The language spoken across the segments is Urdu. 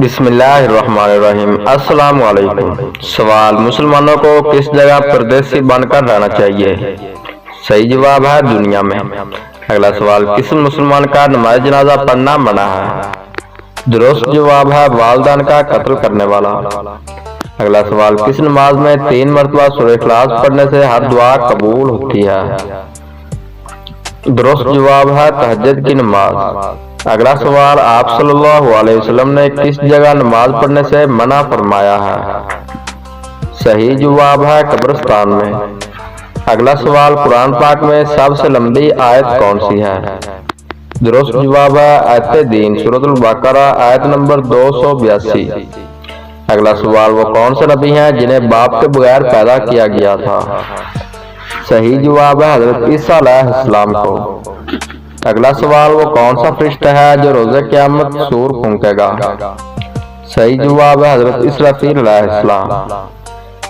بسم اللہ الرحمن الرحیم۔ السلام علیکم۔ سوال: مسلمانوں کو کس جگہ پردیسی بن کر رہنا چاہیے؟ صحیح جواب ہے دنیا میں۔ اگلا سوال: کس مسلمان کا نماز جنازہ پڑھنا منع ہے؟ درست جواب ہے والدین کا قتل کرنے والا۔ اگلا سوال: کس نماز میں 3 مرتبہ سورہ اخلاص پڑھنے سے ہر دعا قبول ہوتی ہے؟ درست جواب ہے تہجد کی نماز۔ اگلا سوال: آپ صلی اللہ علیہ وسلم نے کس جگہ نماز پڑھنے سے منع فرمایا ہے؟ صحیح جواب ہے قبرستان میں۔ اگلا سوال: قرآن پاک میں سب سے لمبی آیت کون سی ہے؟ درست جواب ہے آیت دین، سورۃ البقرہ، آیت نمبر 282۔ اگلا سوال: وہ کون سے نبی ہیں جنہیں باپ کے بغیر پیدا کیا گیا تھا؟ صحیح جواب ہے حضرت عیسیٰ علیہ السلام کو۔ اگلا سوال: وہ کون سا فرشتہ ہے جو روز قیامت سور پھونکے گا؟ صحیح جواب ہے حضرت اسرافیل علیہ السلام۔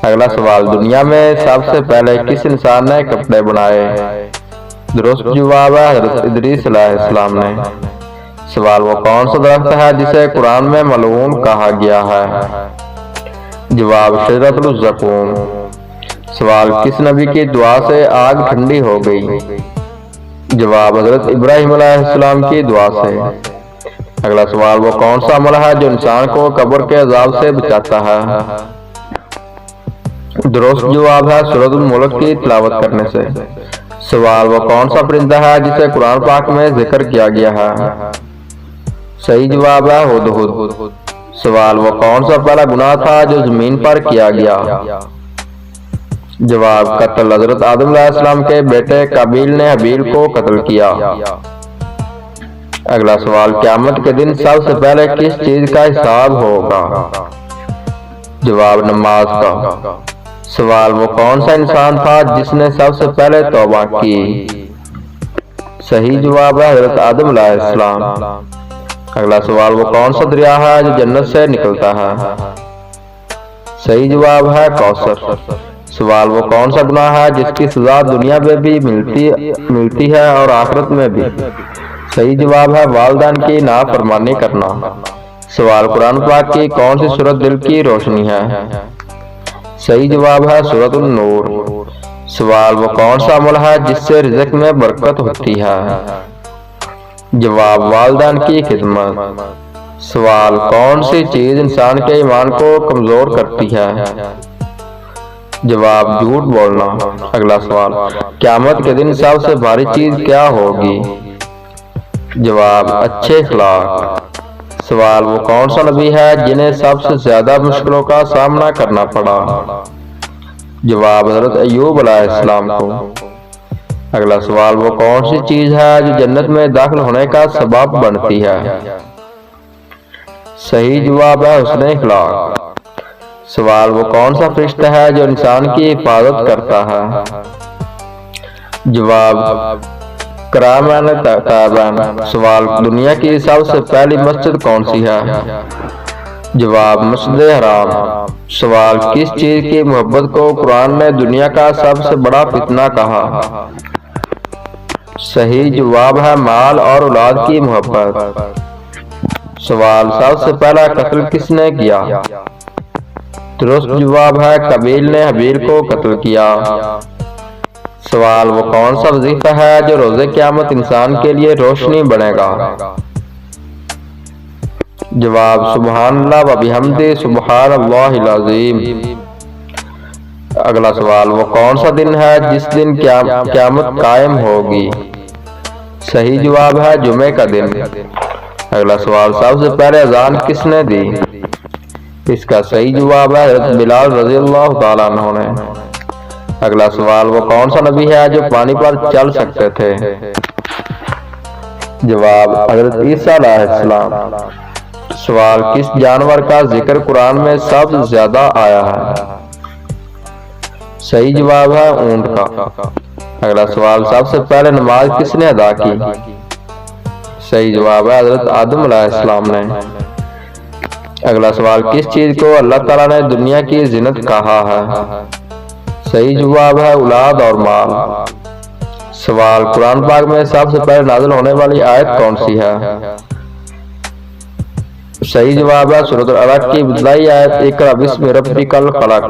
اگلا سوال: دنیا میں سب سے پہلے کس انسان نے کپڑے بنائے؟ درست جواب ہے حضرت ادریس علیہ السلام نے۔ سوال: وہ کون سا درخت ہے جسے قرآن میں ملعون کہا گیا ہے؟ جواب: شجرۃ الزقوم۔ سوال: کس نبی کی دعا سے آگ ٹھنڈی ہو گئی؟ جواب: حضرت ابراہیم علیہ السلام کی دعا سے۔ اگلا سوال: وہ کون سا عمل ہے جو انسان کو قبر کے عذاب سے بچاتا ہے؟ درست جواب ہے سورۃ الملک کی تلاوت کرنے سے۔ سوال: وہ کون سا پرندہ ہے جسے قرآن پاک میں ذکر کیا گیا ہے؟ صحیح جواب ہے ہدہد۔ سوال: وہ کون سا پہلا گناہ تھا جو زمین پر کیا گیا؟ جواب: قتل۔ حضرت آدم علیہ السلام کے بیٹے قابیل نے حابیل کو قتل کیا۔ اگلا سوال: قیامت کے دن سب سے پہلے کس چیز کا حساب ہوگا؟ جواب: نماز کا۔ سوال: وہ کون سا انسان تھا جس نے سب سے پہلے توبہ کی؟ صحیح جواب ہے حضرت آدم علیہ السلام۔ اگلا سوال: وہ کون سا دریا ہے جو جنت سے نکلتا ہے؟ صحیح جواب ہے کوثر۔ سوال: وہ کون سا گناہ ہے جس کی سزا دنیا میں بھی ملتی ہے اور آخرت میں بھی؟ صحیح جواب ہے والدین کی نافرمانی کرنا۔ سوال: قرآن پاک کی کون سی سورت دل کی روشنی ہے؟ صحیح جواب ہے سورۃ النور۔ سوال: وہ کون سا عمل ہے جس سے رزق میں برکت ہوتی ہے؟ جواب: والدین کی خدمت۔ سوال: کون سی چیز انسان کے ایمان کو کمزور کرتی ہے؟ جواب: جھوٹ بولنا۔ اگلا سوال: قیامت کے دن سب سے بھاری چیز کیا ہوگی؟ جواب: اچھے اخلاق۔ سوال: وہ کون سا نبی ہے جنہیں سب سے زیادہ مشکلوں کا سامنا کرنا پڑا؟ جواب: حضرت ایوب علیہ السلام کو۔ اگلا سوال: وہ کون سی چیز ہے جو جنت میں داخل ہونے کا سبب بنتی ہے؟ صحیح جواب ہے حسن اخلاق۔ سوال: وہ کون سا فرشتہ ہے جو انسان کی حفاظت کرتا ہے؟ جواب: کرامین کاتبین۔ سوال: دنیا کی سب سے پہلی مسجد کون سی ہے؟ جواب: مسجد حرام۔ سوال: کس چیز کی محبت کو قرآن نے دنیا کا سب سے بڑا فتنہ کہا؟ صحیح جواب ہے مال اور اولاد کی محبت۔ سوال: سب سے پہلا قتل کس نے کیا؟ درست جواب ہے قابیل نے حابیل کو قتل کیا۔ سوال: وہ کون سا وظیفہ ہے جو روز قیامت انسان کے لیے روشنی بنے گا؟ جواب: سبحان اللہ و بحمدہ سبحان اللہ العظیم۔ اگلا سوال: وہ کون سا دن ہے جس دن قیامت قائم ہوگی؟ صحیح جواب ہے جمعے کا دن۔ اگلا سوال: سب سے پہلے اذان کس نے دی؟ اس کا صحیح جواب ہے حضرت بلال رضی اللہ تعالیٰ عنہ نے۔ اگلا سوال: وہ کون سا نبی ہے جو پانی پر چل سکتے تھے؟ جواب: حضرت عیسیٰ علیہ السلام۔ سوال: کس جانور کا ذکر قرآن میں سب سے زیادہ آیا ہے؟ صحیح جواب ہے اونٹ کا۔ اگلا سوال: سب سے پہلے نماز کس نے ادا کی؟ صحیح جواب ہے حضرت آدم علیہ السلام نے۔ اگلا سوال: کس چیز کو اللہ تعالیٰ نے دنیا کی زینت کہا ہے؟ صحیح جواب ہے اولاد اور مال۔ سوال: قرآن پاک میں سب سے پہلے نازل ہونے والی آیت کون سی ہے؟ صحیح جواب ہے سورۃ العلق کی ابتدائی آیت اقرأ بسم ربک الخلق۔